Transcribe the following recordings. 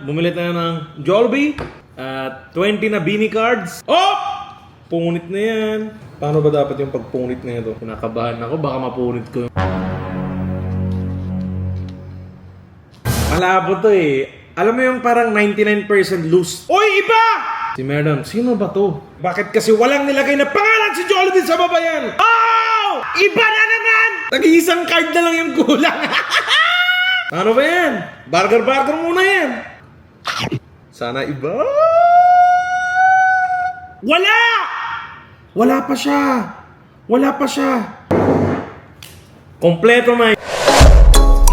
bumili tayo ng Jollibee at 20 na Beanie cards. Oh! Punit na yan. Paano ba dapat yung pagpunit na ito? Kinakabahan ako, baka mapunit ko. Malabo to eh. Alam mo yung parang 99% loose. Oy, iba! Si madam, sino ba to? Bakit kasi walang nilagay na pangalan si Jollibee sa baba yan? Oh! Iba na naman! Tag-iisang card na lang yung kulang. Ano ba yan? Burger muna yan. Sana iba. Wala! Wala pa siya. Wala pa siya. Kompleto na.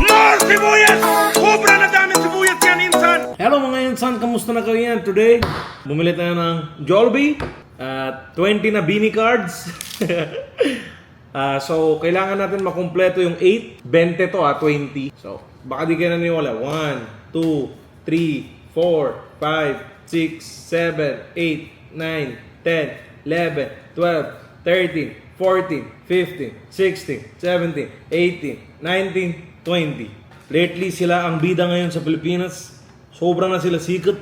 More sibuyas! Sobra na daming sibuyas yan, insan! Hello mga insan, kamusta na kayo yan? Today, bumili tayo ng Jollibee at 20 na Beanie cards. So, kailangan natin makumpleto yung 8. 20 to 20. So, baka di kayo naniwala. 1, 2, 3, 4, 5, 6, 7, 8, 9, 10, 11, 12, 13, 14, 15, 16, 17, 18, 19, 20. Lately, sila ang bida ngayon sa Pilipinas. Sobrang na sila sikat.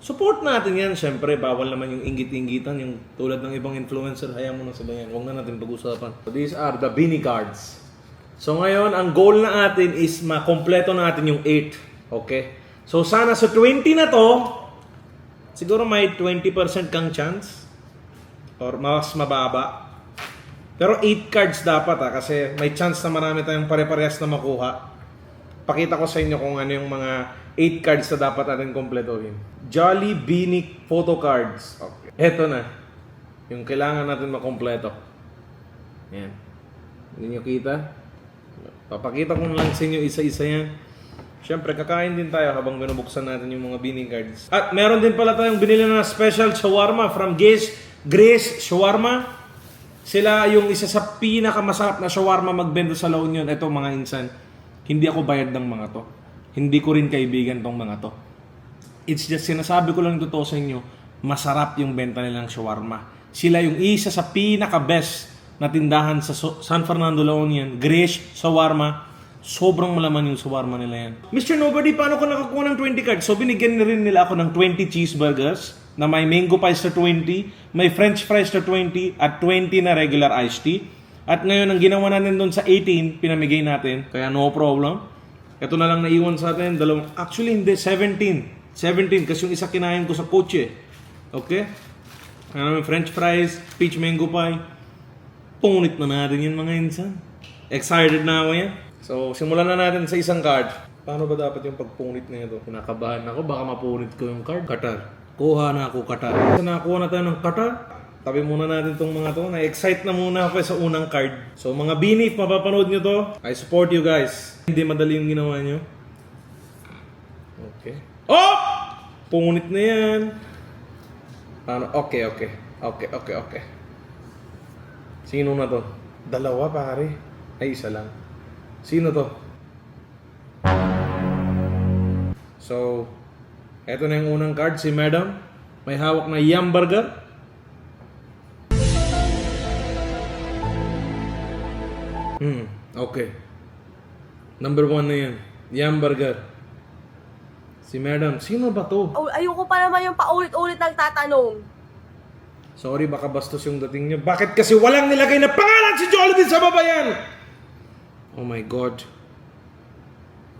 Support natin yan. Siyempre, bawal naman yung inggit-inggitan. Yung tulad ng ibang influencer, hayaan mo na sila yan. Huwag na natin pag-usapan. So, these are the Beanie cards. So, ngayon, ang goal na atin is makompleto natin yung 8. Okay? So, sana sa 20 na to, siguro may 20% kang chance. Or mas mababa. Pero 8 cards dapat kasi may chance na marami tayong pare-parehas na makuha. Pakita ko sa inyo kung ano yung mga 8 cards na dapat natin kompletohin. Jolly Beanie photo cards. Okay. Eto na. Yung kailangan natin makompleto. Yan. Hindi nyo kita? Papakita ko lang sa inyo isa-isa yan. Siyempre, kakain din tayo habang binubuksan natin yung mga Beanie cards. At meron din pala tayong binili na special shawarma from Grace Shawarma. Sila yung isa sa pinakamasarap na shawarma magbenta sa La Union. Ito mga insan, hindi ako bayad ng mga to. Hindi ko rin kaibigan tong mga to. It's just sinasabi ko lang totoo sa inyo, masarap yung benta nilang shawarma. Sila yung isa sa pinaka-best na tindahan sa San Fernando, La Union. Grace Shawarma. Sobrang malaman yung shawarma nila yan. Mr. Nobody, paano ko nakakuha ng 20 cards? So binigyan na rin nila ako ng 20 cheeseburgers na may mango pies na 20, may french fries na 20, at 20 na regular iced tea. At ngayon, ang ginawa natin doon sa 18, pinamigay natin. Kaya no problem. Ito na lang naiwan sa atin. Actually, hindi. 17 kasi yung isa kinain ko sa kotse. Okay? Ano may french fries, peach mango pie. Punit na natin yun mga insan. Excited na ako yan. So, simulan na natin sa isang card. Paano ba dapat yung pagpunit na ito? Kinakabahan ako, baka mapunit ko yung card. Qatar. Kuha na ako Qatar. So, nakakuha na tayo ng Qatar. Tabi muna natin itong mga to. Na-excite na muna ako sa unang card. So, mga Beanie, if mapapanood nyo to, I support you guys. Hindi madali yung ginawa nyo. Okay. Oh! Punit na yan. Paano? Okay. Sino na to? Dalawa, pare. Ay, isa lang. Sino to? So, eto na yung unang card, si madam. May hawak na yum burger. Okay. Number 1 na yan. Yum burger. Si madam, sino ba to? Oh, ayoko pa naman yung paulit-ulit nagtatanong. Sorry, baka bastos yung dating niyo. Bakit kasi walang nilagay na pangalan si Jollibee sa baba yan? Oh my God.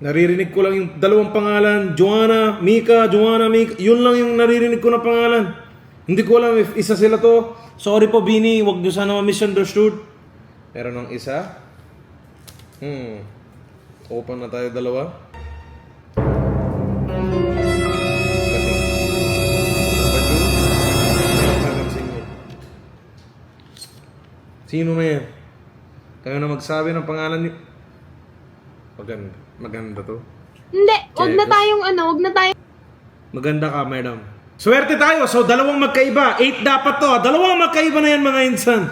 Naririnig ko lang yung dalawang pangalan. Joanna, Mika. Yun lang yung naririnig ko na pangalan. Hindi ko alam if isa sila to. Sorry po, Beanie. Huwag nyo sana ma-misunderstood. Meron ng isa. Open na tayo dalawa. Sino na yan? Kayo na magsabi ng pangalan ni... Maganda to. Hindi, wag na tayong Maganda ka, madam. Swerte tayo. So, dalawang magkaiba. 8 dapat to. Dalawang magkaiba na yan, mga insan.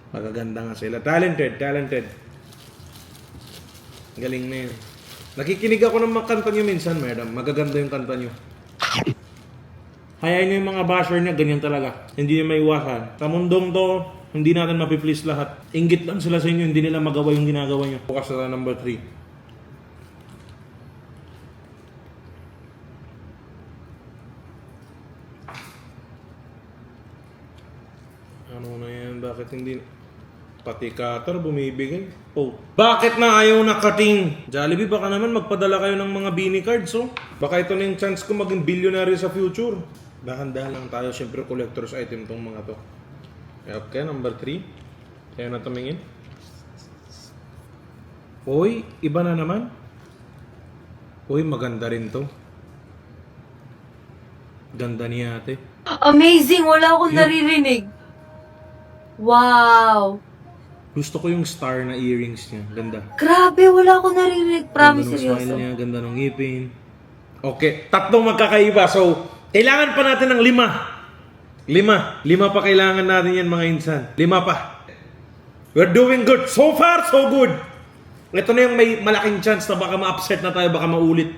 Magaganda nga sila. Talented. Galing na yun. Nakikinig ako ng mga kanta nyo minsan, madam. Magaganda yung kanta nyo. Hayaan nyo yung mga basher niya, ganyan talaga. Hindi nyo maiwasan. Sa mundong to, hindi natin mapiplease lahat. Inggit lang sila sa inyo, hindi nila magawa yung ginagawa nyo. Bukas na number 3. Ano na yan? Bakit hindi... Pati cutter bumibigay. Oh. Bakit na ayaw nakating? Jollibee, baka naman magpadala kayo ng mga Bini cards, oh. Baka ito na yung chance ko maging billionaire sa future. Dahan-dahan lang tayo. Siyempre, collector's item tong mga to. Okay, number 3. Kaya na tumingin. Uy, iba na naman. Uy, maganda rin to. Ganda niya ate. Amazing! Wala akong naririnig. Wow! Gusto ko yung star na earrings niya. Ganda. Grabe, wala akong naririnig. Promise, Ganda ng smile seryoso. niya, ganda ng ngipin. Okay, tatlong magkakaiba. So, kailangan pa natin ng 5. 5 pa kailangan natin yan mga insan. 5 pa. We're doing good. So far, so good. Ito na yung may malaking chance na baka ma-upset na tayo, baka maulit.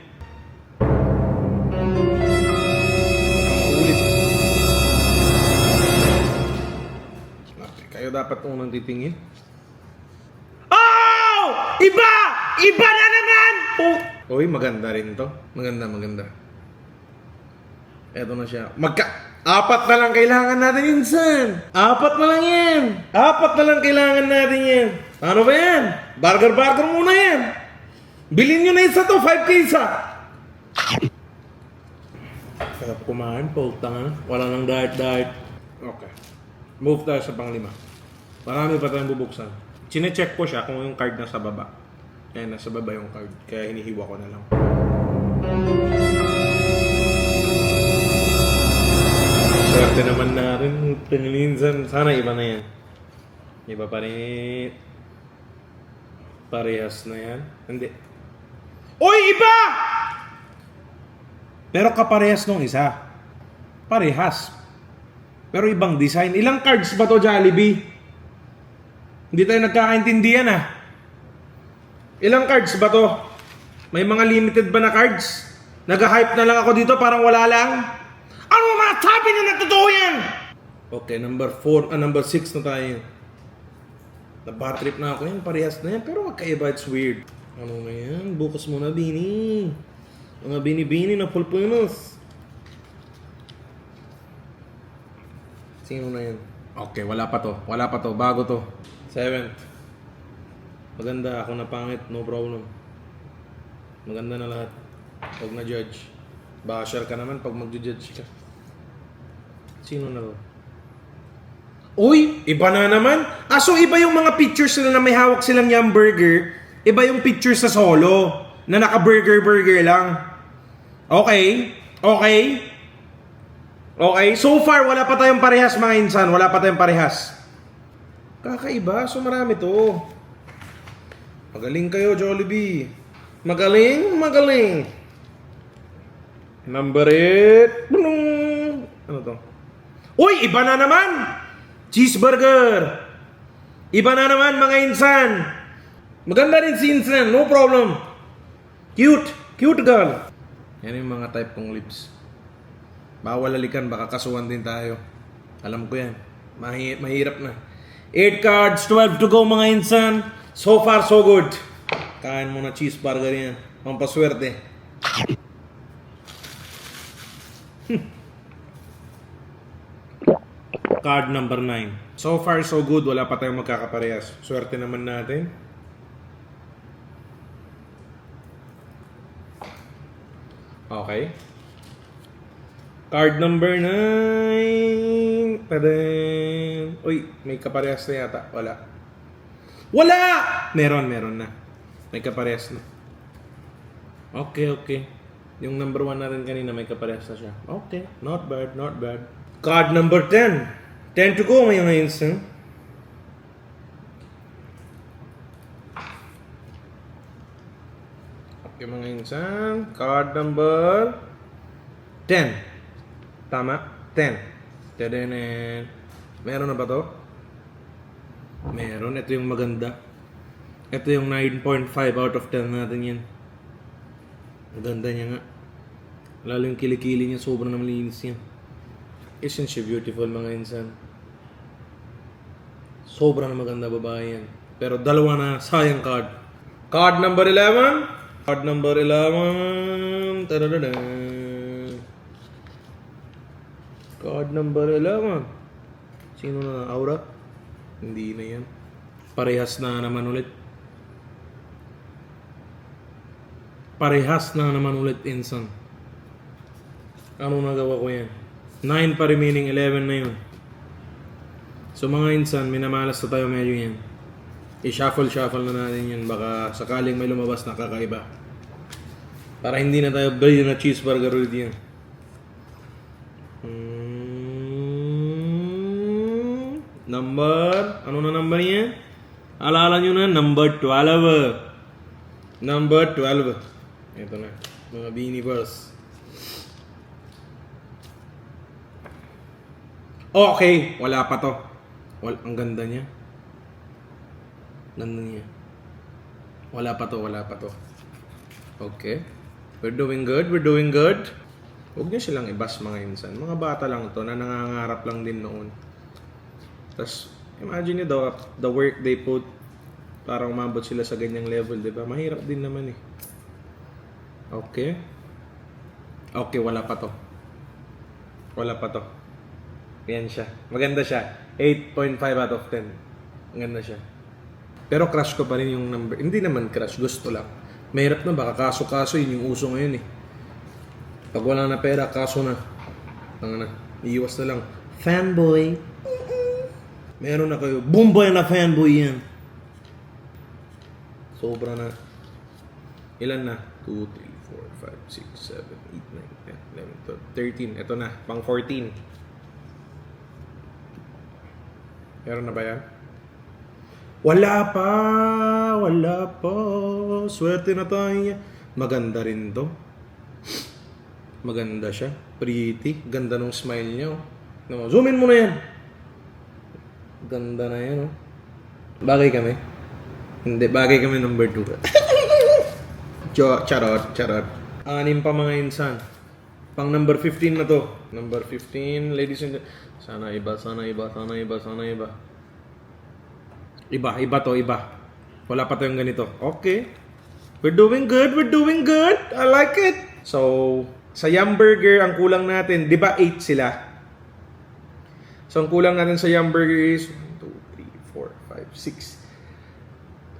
Okay, kayo dapat unang titingin. Oh! Iba! Iba na naman! Oh. Uy, maganda rin to. Maganda. Eto na siya. 4 na lang kailangan natin insan. 4 na lang yan. 4 na lang kailangan natin yan. Ano ba yan? Burger muna yan. Bilhin nyo na isa to. 5K isa. Sarap kumain. Pautang na. Wala nang diet. Okay. Move tayo sa pang-5. Marami pa tayong bubuksan. Chine-check ko siya kung yung card nasa baba. Ayan, nasa baba yung card. Kaya hinihiwa ko na lang. Swerte naman natin. Pinilinsan. Sana iba na yan. Iba pa rin. Parehas na yan. Hindi. Uy! Iba! Pero kaparehas nung isa. Parehas. Pero ibang design. Ilang cards ba to, Jollibee? Hindi tayo nagkakaintindihan ah. Ilang cards ba to? May mga limited ba na cards? Nag-hype na lang ako dito, parang wala lang. Ano masabi na nagtotoo yan? Okay, number 6 na tayo. Na-bad trip na ako yan, parehas na yan. Pero magkaiba, it's weird. Ano na yan? Bukas mo na, Bini. Mga Bini na pulpunos. Sino na yan? Okay, wala pa to. Bago to. 7th. Maganda, ako na pangit, no problem. Maganda na lahat. Huwag na judge. Basher ka naman pag mag-judge ka. Sino na to? Uy! Iba na naman! So iba yung mga pictures nila na may hawak silang yum burger. Iba yung pictures sa solo. Na naka-burger lang. Okay. So far, wala pa tayong parehas mga insan. Wala pa tayong parehas. Kakaiba. So marami to. Magaling kayo, Jollibee. Magaling. Number 8. Ano to? Uy! Iba na naman! Cheeseburger! Iba na naman mga insan! Maganda rin si insan, no problem. Cute girl. Yan yung mga type kong lips. Bawal lalikan, baka kasuhan din tayo. Alam ko yan. Mahirap na. 8 cards, 12 to go mga insan. So far, so good. Kain mo na cheeseburger yan. Pampaswerte. Card number 9. So far, so good. Wala pa tayong magkakaparehas. Swerte naman natin. Okay. Card number 9. Tadaan. Uy, may kaparehas na yata. Wala! Meron na. May kaparehas na. Okay. Yung number 1 na rin kanina, may kaparehas na siya. Okay. Not bad. Card number 10. 10 to go mga insan. Okay mga insan. Card number 10. Tama? 10. Tadaanan. Meron na ba to? Meron. Ito yung maganda. Ito yung 9.5 out of 10 natin yan. Maganda niya nga. Lalo yung kilikili niya. Sobrang na malinis yan. Isn't she beautiful mga insan? Sobrang na maganda babae yan. Pero dalawa na sayang card. Card number 11. Card number 11. Tadadada. Card number 11. Sino na? Aura? Hindi na yan. Parehas na naman ulit. Parehas na naman ulit, Insan. Ano nagawa ko yan? 9 pa remaining, 11 na yun. So mga Insan, minamalas na tayo medyo yan. I-shuffle na natin yan. Baka sakaling may lumabas na kakaiba. Para hindi na tayo billion na cheeseburger ulit yan. Number, ano na number niya? Alala nyo na, number 12. Number 12. Ito na, mga Beaniverse. Okay, wala pa to. Ang ganda niya. Ganda niya. Wala pa to. Okay. We're doing good. Huwag niyo silang ibas mga Insan. Mga bata lang to na nangangarap lang din noon. Tapos, imagine nyo the work they put para umabot sila sa ganyang level, di ba? Mahirap din naman eh. Okay. Okay, wala pa to. Yan siya. Maganda siya. 8.5 out of 10. Maganda siya. Pero crush ko pa rin yung number. Hindi naman crush, gusto lang. Mahirap na, baka kaso-kaso yun yung uso ngayon eh. Pag wala na pera, kaso na. Iiwas na lang. Fanboy. Meron na kayo. Boomboy na fanboy yan. Sobra na. Ilan na? 2, 3, 4, 5, 6, 7, 8, 9, 10, 11, 12, 13. Ito na. Pang 14. Meron na ba yan? Wala pa. Swerte na tayo. Maganda rin to. Maganda siya. Pretty. Ganda nung smile niya. No, zoom in mo na yan. Ganda na yan, oh. Bagay kami. Hindi, bagay kami number 2. Charot. 6 pa mga Insan. Pang number 15 na to. Number 15, ladies and gentlemen. Sana iba. Iba. Wala pa tayong ganito. Okay. We're doing good. I like it. So, sa Yum Burger, ang kulang natin, di ba 8 sila? So, ang kulang natin sa Yum Burger is 1, 2, 3, 4, 5,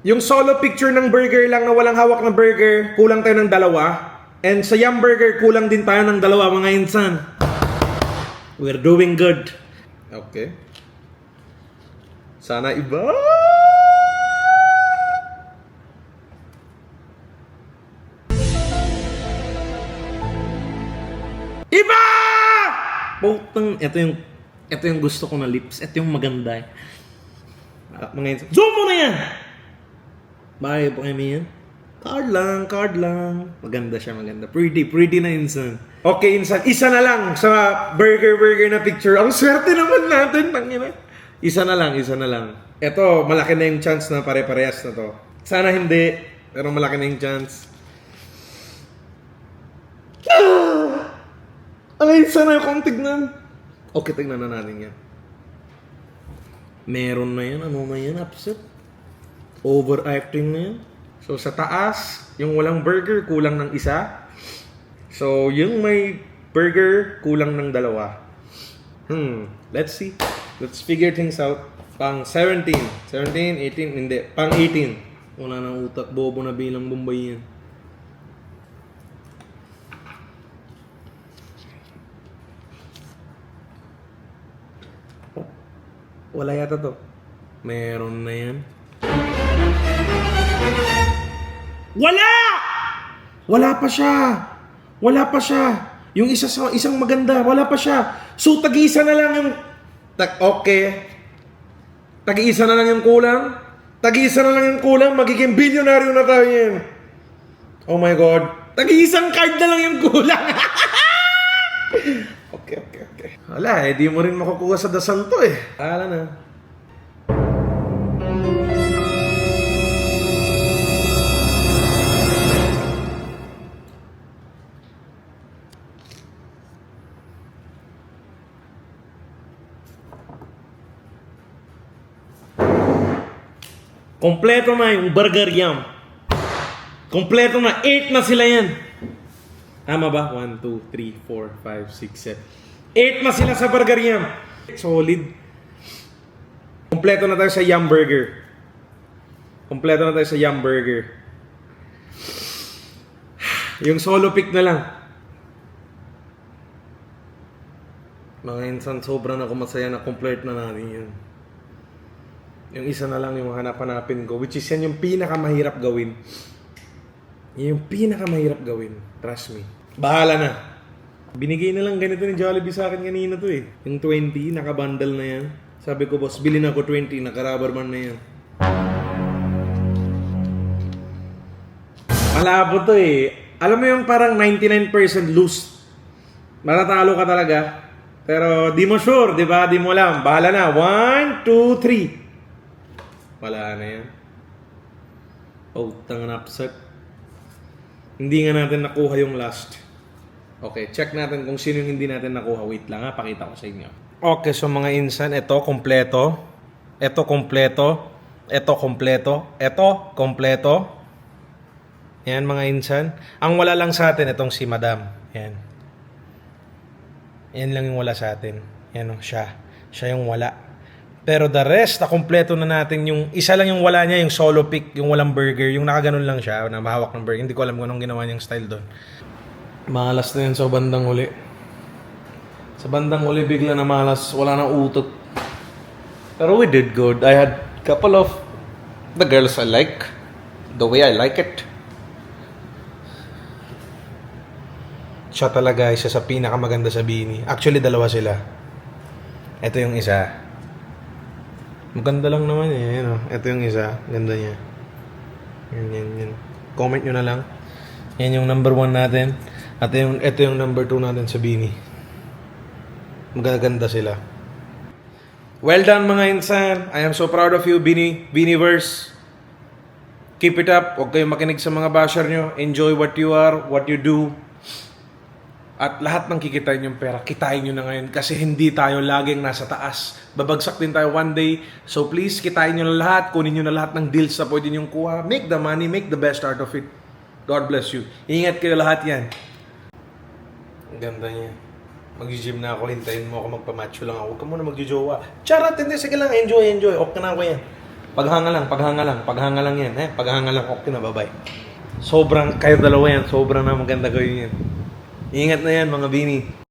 6. Yung solo picture ng burger lang na walang hawak na burger, kulang tayo ng 2. And sa Yum Burger, kulang din tayo ng 2, mga Insan. We're doing good. Okay. Sana iba. Iba! Putang, ito yung gusto ko na lips. Ito yung maganda. Mga Insan. Zoom mo na yan! Bakit po kami yan? Card lang. Maganda siya. Pretty na Insan. Okay, Insan. Isa na lang sa burger na picture. Ang swerte naman natin. Tangina. Isa na lang. Ito, malaki na yung chance na pare-parehas na to. Sana hindi. Pero malaki na yung chance. Ay, sana akong tignan. Okay, tignan na natin yan. Meron na yan. Ano na yan? Upset. Overacting na yan. So, sa taas, yung walang burger, kulang ng 1. So, yung may burger, kulang ng 2. Let's see. Let's figure things out. Pang 17, 18, hindi. Pang 18. Wala nang utak. Bobo na bilang Bombay yan. Wala yata to. Meron na yan. Wala pa siya. Yung isang maganda, wala pa siya. So, tag-isa na lang yung... Okay. Tag-isa na lang yung kulang. Magiging bilyonaryo na tayo yan. Oh my God. Tag-isang card na lang yung kulang. Okay. Wala, di mo rin makukuha sa dasal to eh. Wala na. Kompleto na yung Burger Yum. Kompleto na. 8 na sila yan. Tama ba? 1, 2, 3, 4, 5, 6, 7. 8 na sila sa Burger Yum. Solid. Kompleto na tayo sa Yum Burger. Kompleto na tayo sa Yum Burger. Yung solo pick na lang. Mga insan, sobrang ako masaya na complete na natin yun. Yung isa na lang yung hanap-hanapin ko, which is yan yung pinakamahirap gawin. Yan yung pinakamahirap gawin. Trust me. Bahala na. Binigay na lang ganito ni Jollibee sa akin kanina to eh. Yung 20, nakabundle na yan. Sabi ko, boss, bilhin ako 20, naka-rubberman na yan. Malabo to eh. Alam mo yung parang 99% loose. Matatalo ka talaga. Pero di mo sure, di ba? Di mo alam. Bahala na. 1, 2, 3. Wala na yan. Oh, tangan upset. Hindi nga natin nakuha yung last. Okay, check natin kung sino yung hindi natin nakuha. Wait lang ha, pakita ko sa inyo. Okay, so mga insan, ito kompleto. Ito kompleto. Ito kompleto. Ito kompleto. Yan mga insan. Ang wala lang sa atin, itong si Madam. Yan. Yan lang yung wala sa atin. Yan o, siya. Siya yung wala. Pero the rest, nakompleto na natin yung, isa lang yung wala niya, yung solo pick, yung walang burger, yung nakaganon lang siya, na mahawak ng burger. Hindi ko alam kung anong ginawa niyang style doon. Malas na yun sa bandang huli. Sa bandang huli, bigla na malas. Wala nang utot. Pero we did good. I had couple of the girls I like. The way I like it. Siya talaga isa sa pinakamaganda sa Bini. Actually, dalawa sila. Ito yung isa. Maganda lang naman eh. Yan, oh. Ito yung isa. Ganda niya. Yan. Comment nyo na lang. Yan yung number 1 natin. At ito yung number 2 natin sa Bini. Magaganda sila. Well done mga insan. I am so proud of you, Biniverse. Keep it up. Huwag kayong makinig sa mga basher nyo. Enjoy what you are, what you do. At lahat ng kikitain yung pera, kitain nyo na ngayon kasi hindi tayo laging nasa taas. Babagsak din tayo one day. So please, kitain nyo na lahat. Kunin nyo na lahat ng deals na pwede nyo kuha. Make the money, make the best out of it. God bless you. Ingat kayo lahat yan. Ang ganda niya. Mag-gym na ako, hintayin mo ako, magpamacho lang ako. Huwag ka muna mag-jowa. Charot, hindi. Sige lang, enjoy. Okay na ako yan. Paghanga lang yan. Paghanga lang, okay na, bye-bye. Sobrang, kayo dalawa yan. Sobrang na maganda gawin yan. Ingat na yan mga Bini.